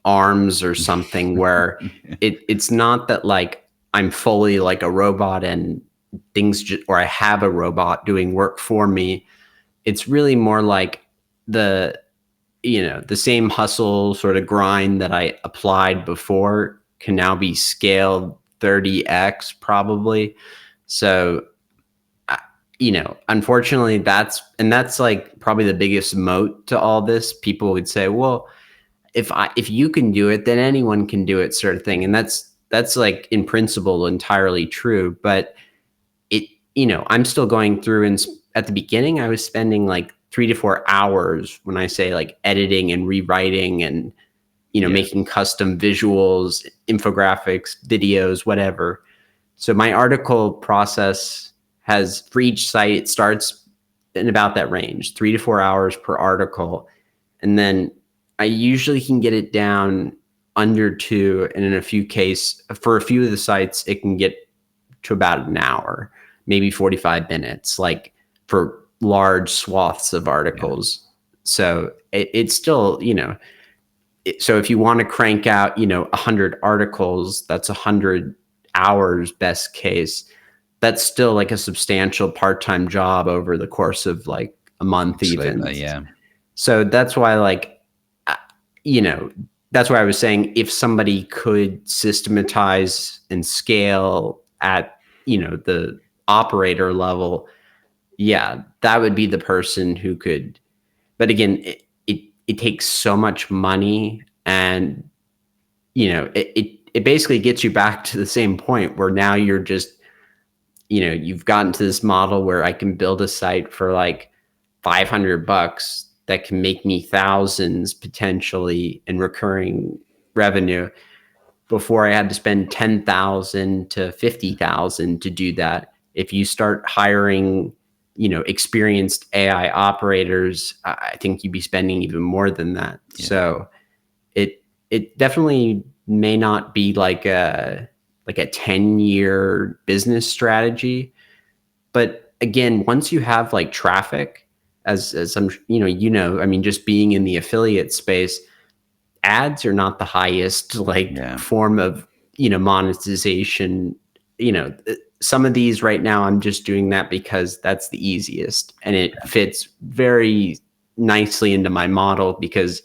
arms or something where it's not that like I'm fully like a robot and or I have a robot doing work for me. It's really more like the the same hustle sort of grind that I applied before can now be scaled 30x probably. So, unfortunately that's like probably the biggest moat to all this. People would say, well, if you can do it, then anyone can do it, sort of thing. And that's like in principle entirely true. But it, I'm still going through, and at the beginning I was spending like 3 to 4 hours when I say like editing and rewriting and Yeah, making custom visuals, infographics, videos, whatever. So my article process has, for each site, it starts in about that range, 3 to 4 hours per article. And then I usually can get it down under two. And in a few cases, for a few of the sites, it can get to about an hour, maybe 45 minutes, like for large swaths of yeah, articles. So it's still, so if you want to crank out 100 articles, that's 100 hours best case. That's still like a substantial part-time job over the course of like a month even. absolutely. Yeah, So that's why like uh, you know that's why I was saying, if somebody could systematize and scale at the operator level, yeah, that would be the person who could. But again, it takes so much money, and it basically gets you back to the same point where now you're just, you've gotten to this model where I can build a site for like $500 that can make me thousands potentially in recurring revenue, before I had to spend 10,000 to 50,000 to do that. If you start hiring, experienced AI operators, I think you'd be spending even more than that. yeah, So it definitely may not be like a 10-year business strategy. But again, once you have like traffic, as I'm, I mean, just being in the affiliate space, ads are not the highest like yeah, form of monetization. Some of these right now I'm just doing that because that's the easiest, and it fits very nicely into my model, because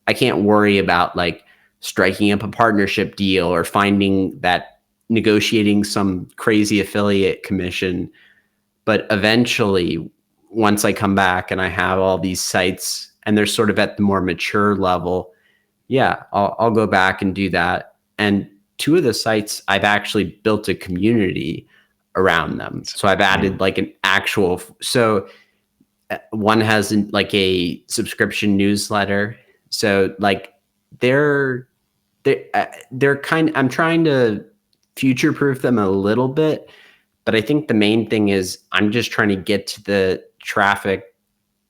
I can't worry about like striking up a partnership deal or finding that, negotiating some crazy affiliate commission. But eventually, once I come back and I have all these sites and they're sort of at the more mature level, yeah, I'll go back and do that. And two of the sites, I've actually built a community around them. it's So I've brilliant. added like an actual, so one has like a subscription newsletter. So like they're they're kind, I'm trying to future proof them a little bit, but I think the main thing is I'm just trying to get to the traffic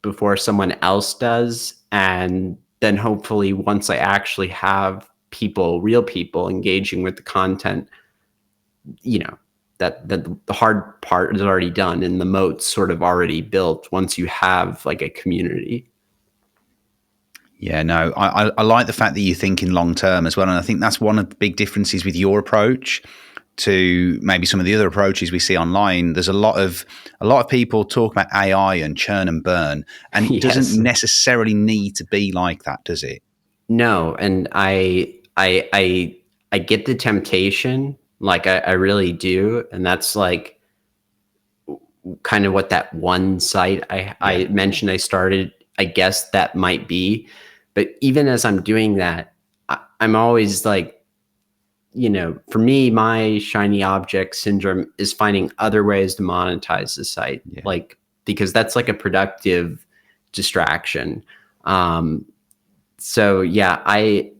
before someone else does. And then hopefully once I actually have people, real people engaging with the content, you know, that the hard part is already done and the moat's sort of already built once you have like a community. Yeah, no, I like the fact that you're thinking long term as well, and I think that's one of the big differences with your approach to maybe some of the other approaches we see online. There's a lot of people talk about AI and churn and burn, and it doesn't Yes. necessarily need to be like that, does it? No, and I get the temptation, like I really do, and that's like kind of what that one site Yeah, I mentioned I started. I guess that might be, but even as I'm doing that, I'm always like, for me, my shiny object syndrome is finding other ways to monetize the site, yeah, like, because that's like a productive distraction. Um, so yeah, I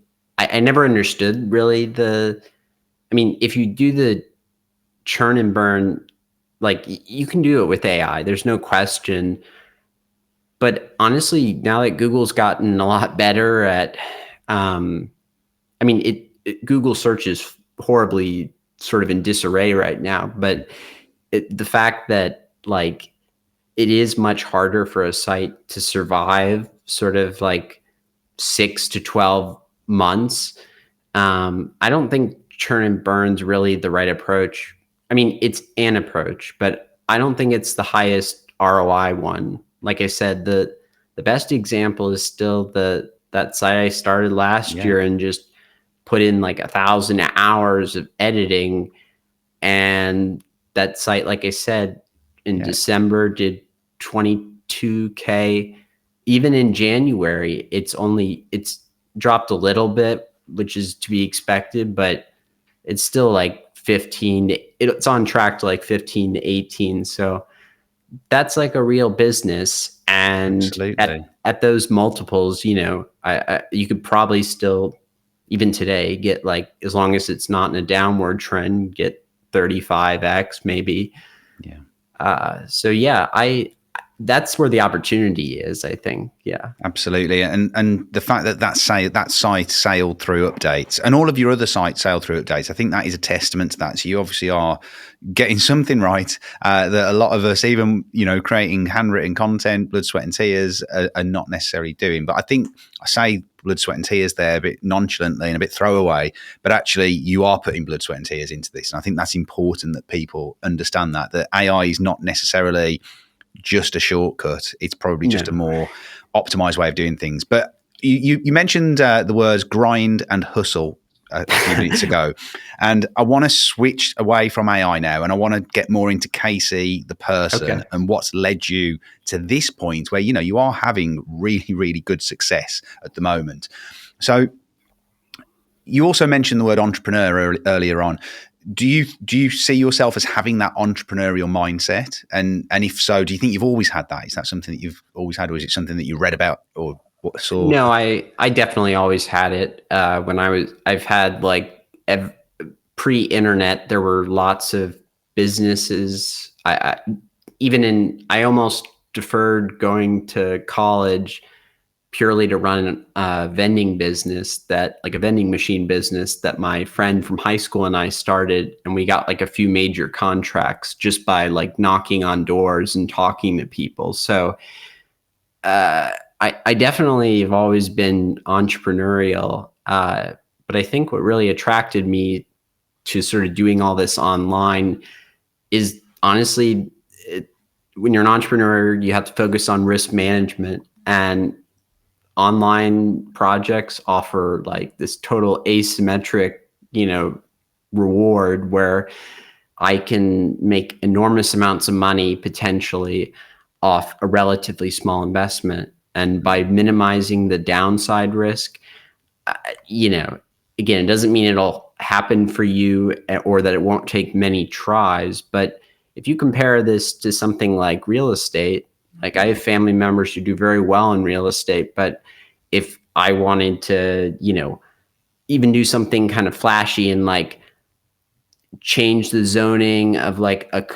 never understood really I mean, if you do the churn and burn, like you can do it with AI. There's no question. But honestly, now that Google's gotten a lot better at, I mean, Google search is horribly sort of in disarray right now, but the fact that like it is much harder for a site to survive sort of like 6 to 12 months. I don't think churn and burn's really the right approach. I mean, it's an approach, but I don't think it's the highest ROI one. Like I said, the best example is still that site I started last Yeah, year and just put in like 1,000 hours of editing, and that site, like I said, in yeah, December did 22K. Even in January, it's dropped a little bit, which is to be expected, but it's still like 15. It's on track to like 15 to 18. So that's like a real business. And absolutely. at those multiples, you could probably still, even today, get like, as long as it's not in a downward trend, get 35x maybe. Yeah. So yeah, that's where the opportunity is, I think. Yeah. Absolutely, and the fact that that site sailed through updates, and all of your other sites sailed through updates, I think that is a testament to that. So you obviously are getting something right that a lot of us, even creating handwritten content, blood, sweat, and tears, are not necessarily doing. But I think I say blood, sweat, and tears there a bit nonchalantly and a bit throwaway, but actually you are putting blood, sweat, and tears into this, and I think that's important that people understand that AI is not necessarily just a shortcut. It's probably just a No. more optimized way of doing things. But you mentioned the words grind and hustle a few minutes ago, and I want to switch away from AI now, and I want to get more into Casey, the person, Okay. and what's led you to this point where you are having really, really good success at the moment. So you also mentioned the word entrepreneur earlier on. Do you see yourself as having that entrepreneurial mindset? And if so, do you think you've always had that? Is that something that you've always had, or is it something that you read about or what saw? No, I definitely always had it. When I've had like pre-internet, there were lots of businesses. I almost deferred going to college purely to run a vending business, that like a vending machine business that my friend from high school and I started, and we got like a few major contracts just by like knocking on doors and talking to people. So I definitely have always been entrepreneurial, but I think what really attracted me to sort of doing all this online is honestly, when you're an entrepreneur, you have to focus on risk management, and online projects offer like this total asymmetric, reward where I can make enormous amounts of money potentially off a relatively small investment. And by minimizing the downside risk, uh, you know, again, it doesn't mean it'll happen for you or that it won't take many tries. But if you compare this to something like real estate, like I have family members who do very well in real estate, but if I wanted to, even do something kind of flashy and like change the zoning of like a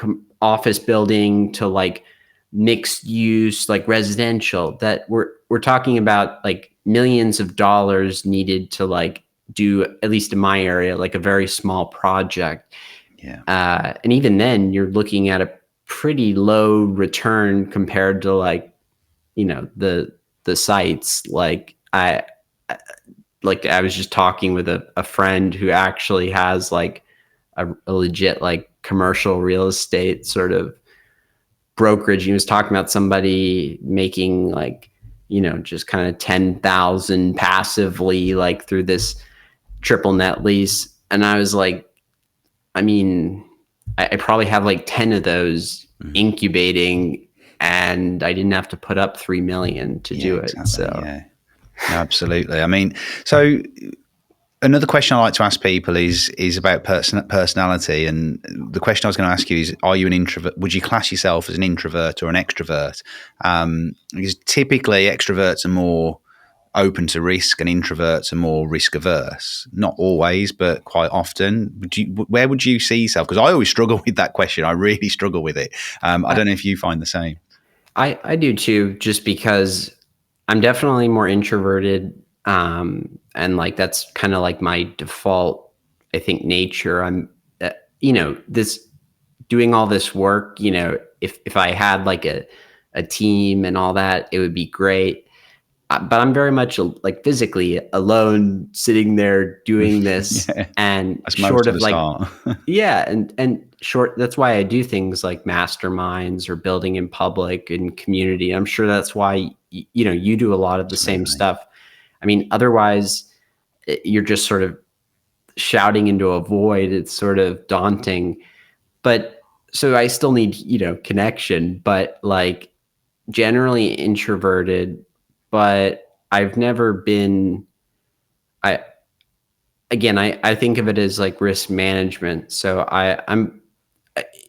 office building to like mixed use, like residential, that we're talking about like millions of dollars needed to like do, at least in my area, like a very small project. Yeah, And even then you're looking at a pretty low return compared to like, the sites. Like I was just talking with a friend who actually has like a legit like commercial real estate sort of brokerage. He was talking about somebody making like, just kind of 10,000 passively like through this triple net lease. And I was like, I mean, I probably have like 10 of those incubating, and I didn't have to put up 3 million to yeah, do it. exactly. So Yeah, no, absolutely. I mean, so another question I like to ask people is about personality, and the question I was going to ask you is: are you an introvert? Would you class yourself as an introvert or an extrovert? Because typically extroverts are more open to risk, and introverts are more risk averse. Not always, but quite often. Where would you see yourself? Because I always struggle with that question. I really struggle with it. I I, don't know if you find the same. I do too, just because I'm definitely more introverted, and like that's kind of like my default, I think, nature. This doing all this work. If I had like a team and all that, it would be great. But I'm very much like physically alone, sitting there doing this, Yeah, and as short most of of us like are. yeah, and short. That's why I do things like masterminds or building in public and community. I'm sure that's why you do a lot of the same Absolutely. stuff. I mean, otherwise you're just sort of shouting into a void. It's sort of daunting. But so I still need connection, but like generally introverted. But I've never been. I again, I think of it as like risk management. So I'm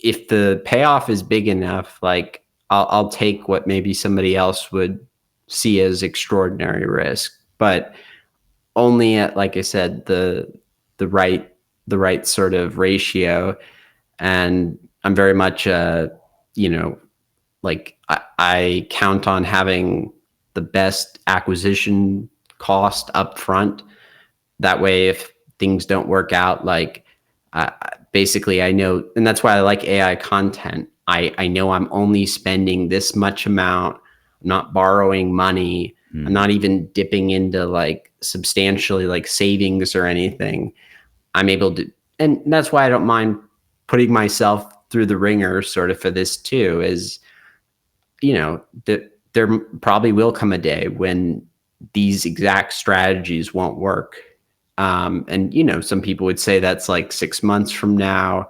if the payoff is big enough, like I'll take what maybe somebody else would see as extraordinary risk, but only at, like I said, the right the right sort of ratio. And I'm very much you know like I count on having the best acquisition cost up front. That way, if things don't work out, like uh, basically I know, and that's why I like AI content. I know I'm only spending this much amount. I'm not borrowing money. I'm Mm. not even dipping into like substantially like savings or anything. I'm able to, and that's why I don't mind putting myself through the ringer sort of for this too, is that there probably will come a day when these exact strategies won't work. And some people would say that's like 6 months from now.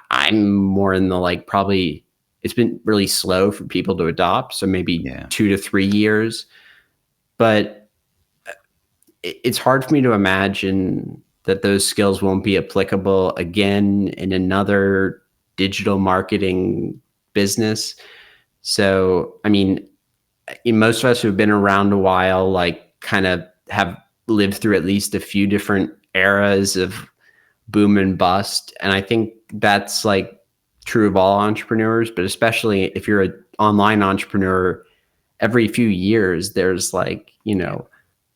I'm more in the like probably it's been really slow for people to adopt, so maybe Yeah. 2 to 3 years. But it's hard for me to imagine that those skills won't be applicable again in another digital marketing business. So, I mean, most of us who've been around a while, like, kind of have lived through at least a few different eras of boom and bust. And I think that's like true of all entrepreneurs, but especially if you're an online entrepreneur, every few years there's like,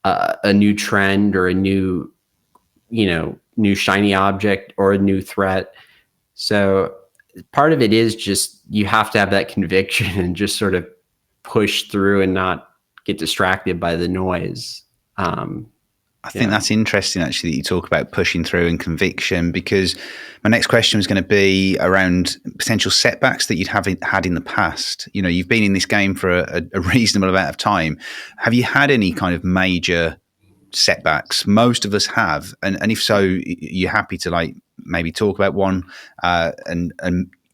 a new trend or a new shiny object or a new threat. So part of it is just you have to have that conviction and just sort of push through and not get distracted by the noise. Um, I think yeah. that's interesting, actually, that you talk about pushing through and conviction, because my next question was going to be around potential setbacks that you'd have had in the past. You've been in this game for a reasonable amount of time. Have you had any kind of major setbacks? Most of us have, and if so, you're happy to like maybe talk about one, and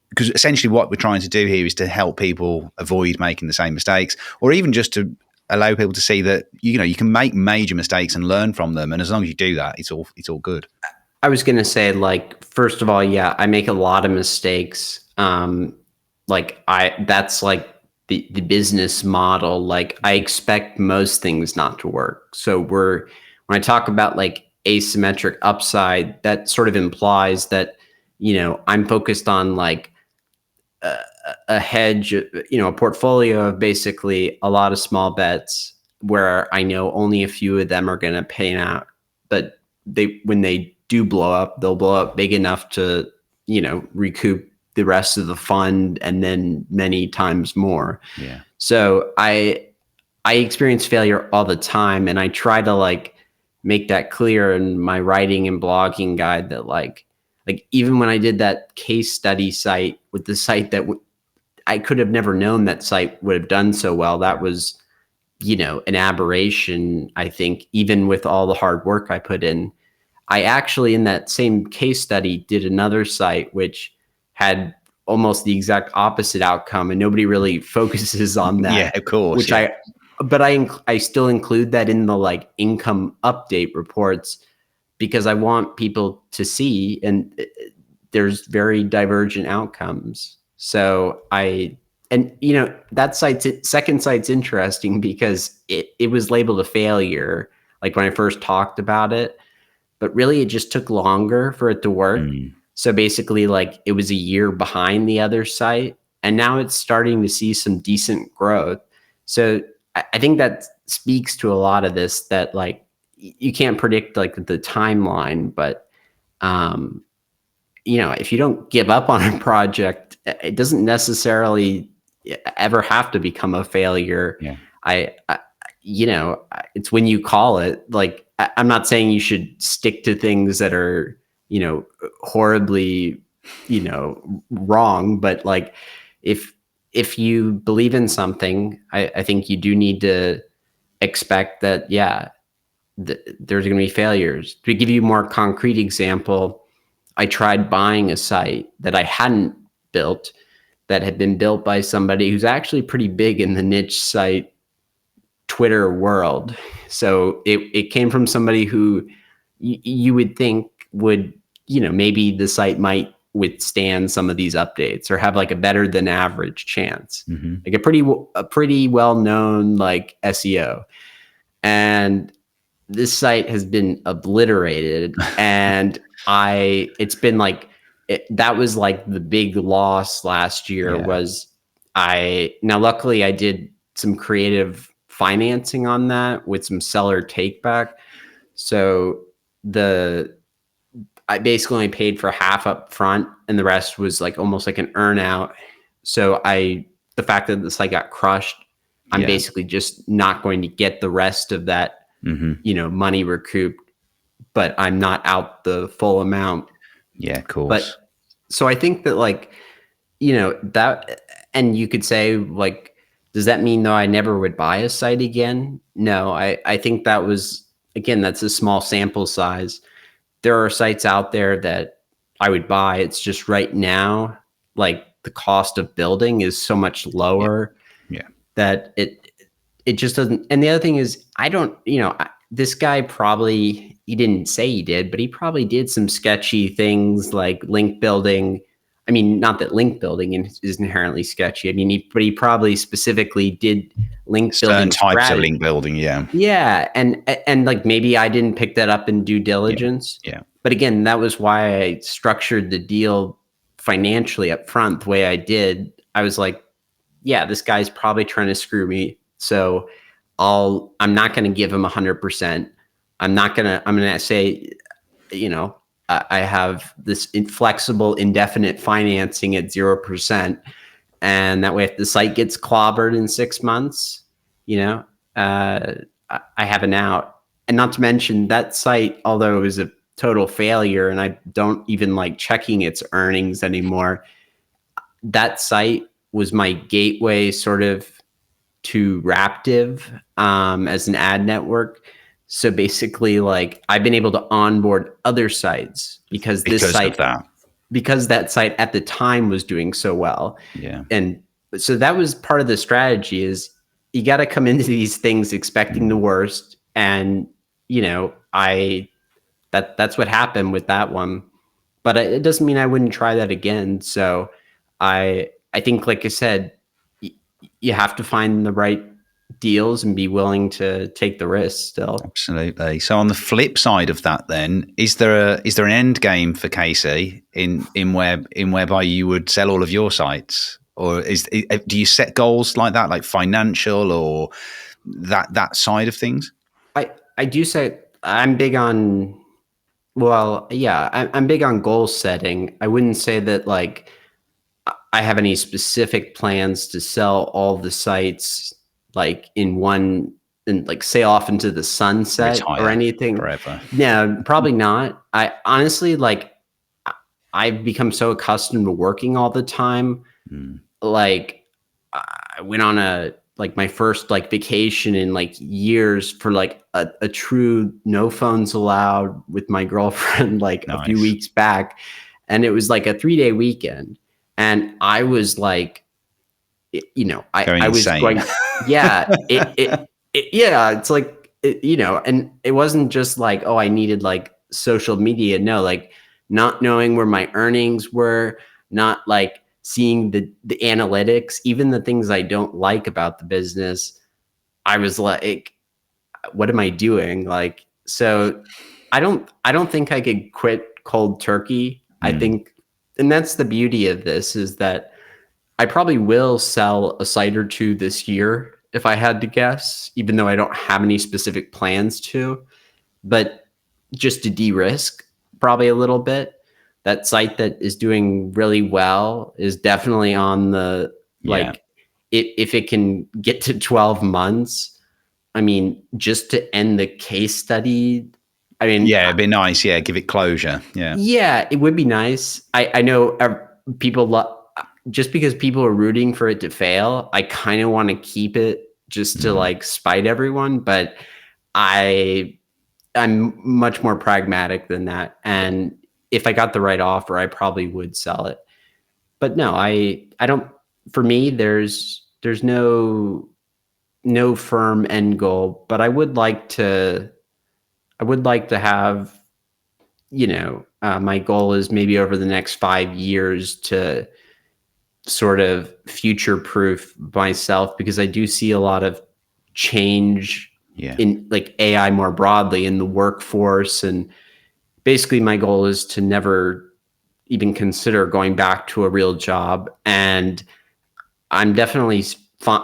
because essentially what we're trying to do here is to help people avoid making the same mistakes, or even just to allow people to see that you can make major mistakes and learn from them, and as long as you do that, it's all good. I was going to say, like, first of all, yeah, I make a lot of mistakes. That's like the business model. Like, I expect most things not to work. So when I talk about like asymmetric upside, that sort of implies that, I'm focused on like a, a hedge, a portfolio of basically a lot of small bets where I know only a few of them are going to pan out. But when they do blow up, they'll blow up big enough to, recoup the rest of the fund and then many times more. Yeah. So I experience failure all the time, and I try to like make that clear in my writing and blogging guide that like even when I did that case study site with the site that I could have never known that site would have done so well. That was, an aberration, I think, even with all the hard work I put in. I actually, in that same case study, did another site which had almost the exact opposite outcome, and nobody really focuses on Yeah, that, of course. which Yeah. but I still include that in the like income update reports because I want people to see, and there's very divergent outcomes. So that second site's interesting because it was labeled a failure, like when I first talked about it, but really it just took longer for it to work. Mm. So basically, like, it was a year behind the other site. and now it's starting to see some decent growth. So I think that speaks to a lot of this, that like you can't predict like the timeline, but um, if you don't give up on a project, it doesn't necessarily ever have to become a failure. Yeah. I it's when you call it. Like, I'm not saying you should stick to things that are, horribly, wrong, but like, if you believe in something, I think you do need to expect that, yeah, there's going to be failures. To give you a more concrete example, I tried buying a site that I hadn't built, that had been built by somebody who's actually pretty big in the niche site Twitter world. So it came from somebody who you would think would, maybe the site might withstand some of these updates or have like a better than average chance, like a pretty well known like SEO. And this site has been obliterated, and it's been like, that was like the big loss last year. Yeah. Was now luckily I did some creative financing on that with some seller take back. So I basically only paid for half up front, and the rest was like almost like an earn out. So the fact that the site got crushed, I'm basically just not going to get the rest of that, money recouped, but I'm not out the full amount. Yeah, of course. But so I think that like, that, and you could say like, does that mean though I never would buy a site again? No, I think that was, again, that's a small sample size. There are sites out there that I would buy. It's just right now, like the cost of building is so much lower that it just doesn't. And the other thing is, I don't, this guy probably, he didn't say he did, but he probably did some sketchy things like link building. I mean, not that link building is inherently sketchy. I mean, he probably specifically did link building. Certain types of link building, yeah. Yeah, and like maybe I didn't pick that up in due diligence. Yeah. But again, that was why I structured the deal financially up front the way I did. I was like, yeah, this guy's probably trying to screw me. So I'm not going to give him 100%. I'm going to say, I have this inflexible, indefinite financing at 0%. And that way, if the site gets clobbered in 6 months, I have an out. And not to mention that site, although it was a total failure and I don't even like checking its earnings anymore, that site was my gateway sort of to Raptive as an ad network. So basically, like, I've been able to onboard other sites because that site at the time was doing so well. Yeah. And so that was part of the strategy, is you got to come into these things expecting the worst. And, that's what happened with that one. But it doesn't mean I wouldn't try that again. So I think, like I said, you have to find the right deals and be willing to take the risk still. Absolutely. So on the flip side of that, then, is there an end game for Casey in whereby you would sell all of your sites, or do you set goals like that, like financial or that side of things? I do say I'm big on. Well, yeah, I'm big on goal setting. I wouldn't say that like I have any specific plans to sell all the sites like in one and like sail off into the sunset or anything. Forever. Yeah, probably not. I honestly, like, I've become so accustomed to working all the time. Like, I went on my first like vacation in like years for like a true no phones allowed with my girlfriend like a few weeks back. And it was like a 3-day weekend. And I was like, I was going, yeah, it's like, and it wasn't just like, oh, I needed like social media. No, like not knowing where my earnings were, not like seeing the analytics, even the things I don't like about the business. I was like, what am I doing? Like, so I don't think I could quit cold turkey. I think, and that's the beauty of this, is that I probably will sell a site or two this year if I had to guess, even though I don't have any specific plans to. But just to de-risk probably a little bit, that site that is doing really well is definitely on the, Yeah. like, if it can get to 12 months, I mean, just to end the case study, I mean, Yeah, it'd be nice. Yeah, give it closure. Yeah. yeah, it would be nice. I know people just because people are rooting for it to fail. I kind of want to keep it just to Mhm. like spite everyone, but I I'm much more pragmatic than that. And if I got the right offer, I probably would sell it. But no, I don't. For me, there's no firm end goal, but I would like to have, my goal is maybe over the next 5 years to sort of future proof myself, because I do see a lot of change Yeah. in like AI more broadly in the workforce. And basically my goal is to never even consider going back to a real job. And I'm definitely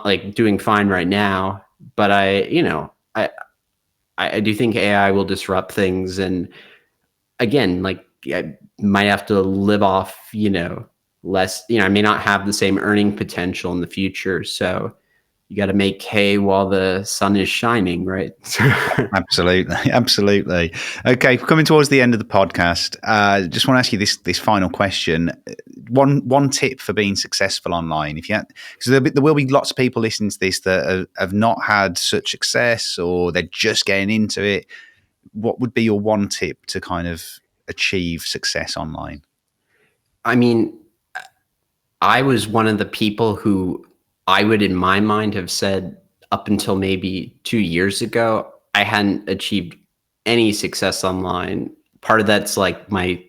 like doing fine right now, but I do think AI will disrupt things. And again, like, I might have to live off, less, I may not have the same earning potential in the future. So you got to make hay while the sun is shining, right? Absolutely, absolutely. Okay, coming towards the end of the podcast, just want to ask you this final question. One tip for being successful online, if you had, because there will be lots of people listening to this that have not had such success or they're just getting into it. What would be your one tip to kind of achieve success online? I mean, I was one of the people who I would, in my mind, have said up until maybe 2 years ago, I hadn't achieved any success online. Part of that's like my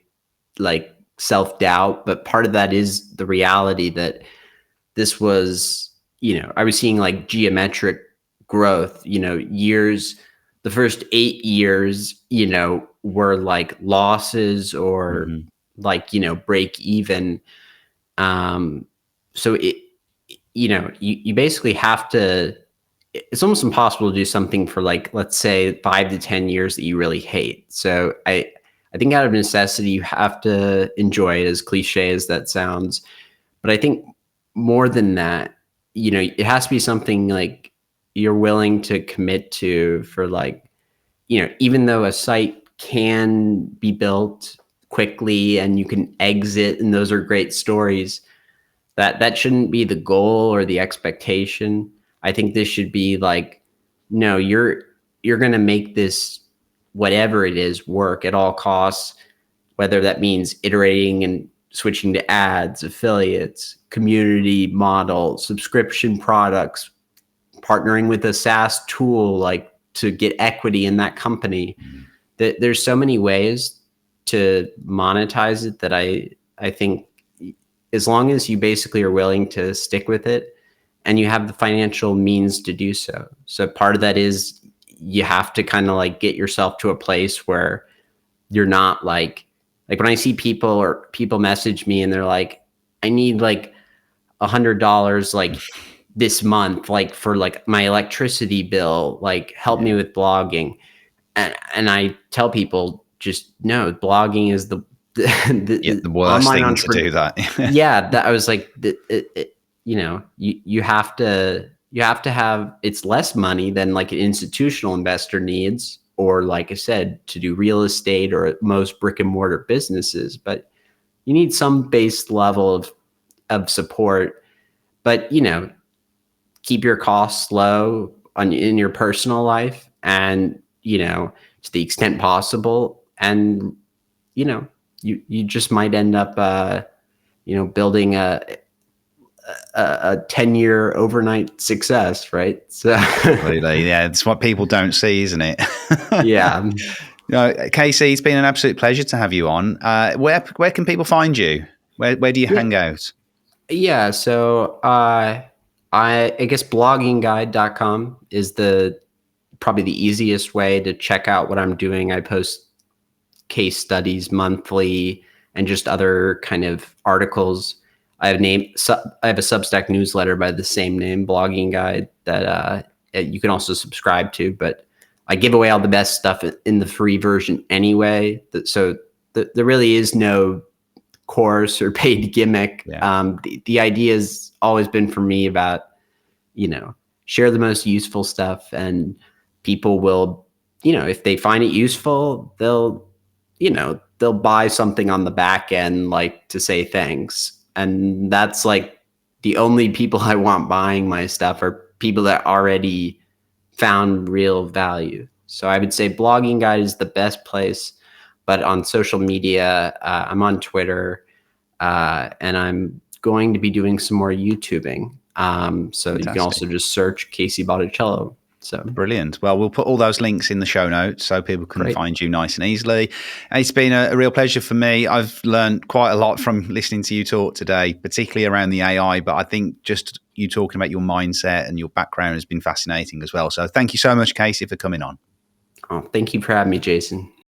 like self doubt, but part of that is the reality that this was, I was seeing like geometric growth, years, the first 8 years, were like losses or Hmm. like, break even. Um, so you basically have to, it's almost impossible to do something for like, let's say 5 to 10 years that you really hate. So I think out of necessity, you have to enjoy it, as cliche as that sounds. But I think more than that, it has to be something like you're willing to commit to for like, even though a site can be built quickly and you can exit, and those are great stories, that shouldn't be the goal or the expectation. I think this should be like, no, you're going to make this, whatever it is, work at all costs, whether that means iterating and switching to ads, affiliates, community model, subscription products, partnering with a SaaS tool like to get equity in that company. That there's so many ways to monetize it that I think, as long as you basically are willing to stick with it and you have the financial means to do so. So part of that is you have to kind of like get yourself to a place where you're not like when I see people message me and they're like, I need like $100 like this month, like for like my electricity bill, like help me Yeah, with blogging. And I tell people, just no, blogging is yeah, the the worst online thing to entrepreneur. do that. Yeah, that I was like, you have to have, it's less money than like an institutional investor needs, or like I said, to do real estate or most brick and mortar businesses, but you need some base level of support. But keep your costs low in your personal life, and to the extent possible. And you just might end up building a 10-year overnight success, right? So Absolutely. Yeah, it's what people don't see, isn't it? yeah. No, Casey, it's been an absolute pleasure to have you on. Where can people find you? Where do you Yeah. hang out? Yeah. So I guess bloggingguide.com is the probably the easiest way to check out what I'm doing. I post case studies monthly and just other kind of articles. I have I have a Substack newsletter by the same name, Blogging Guide, that you can also subscribe to. But I give away all the best stuff in the free version anyway. So there really is no course or paid gimmick. Yeah. The idea has always been for me about, share the most useful stuff, and people will, if they find it useful, they'll buy something on the back end, like to say thanks. And that's like the only people I want buying my stuff are people that already found real value. So I would say Blogging Guide is the best place. But on social media, I'm on Twitter, and I'm going to be doing some more YouTubing. So you can also Fantastic. just search Casey Botticello. So Brilliant. Well, we'll put all those links in the show notes so people can great. find you nice and easily. It's been a real pleasure for me. I've learned quite a lot from listening to you talk today, particularly around the AI, but I think just you talking about your mindset and your background has been fascinating as well. So thank you so much, Casey, for coming on. Oh, thank you for having me, Jason.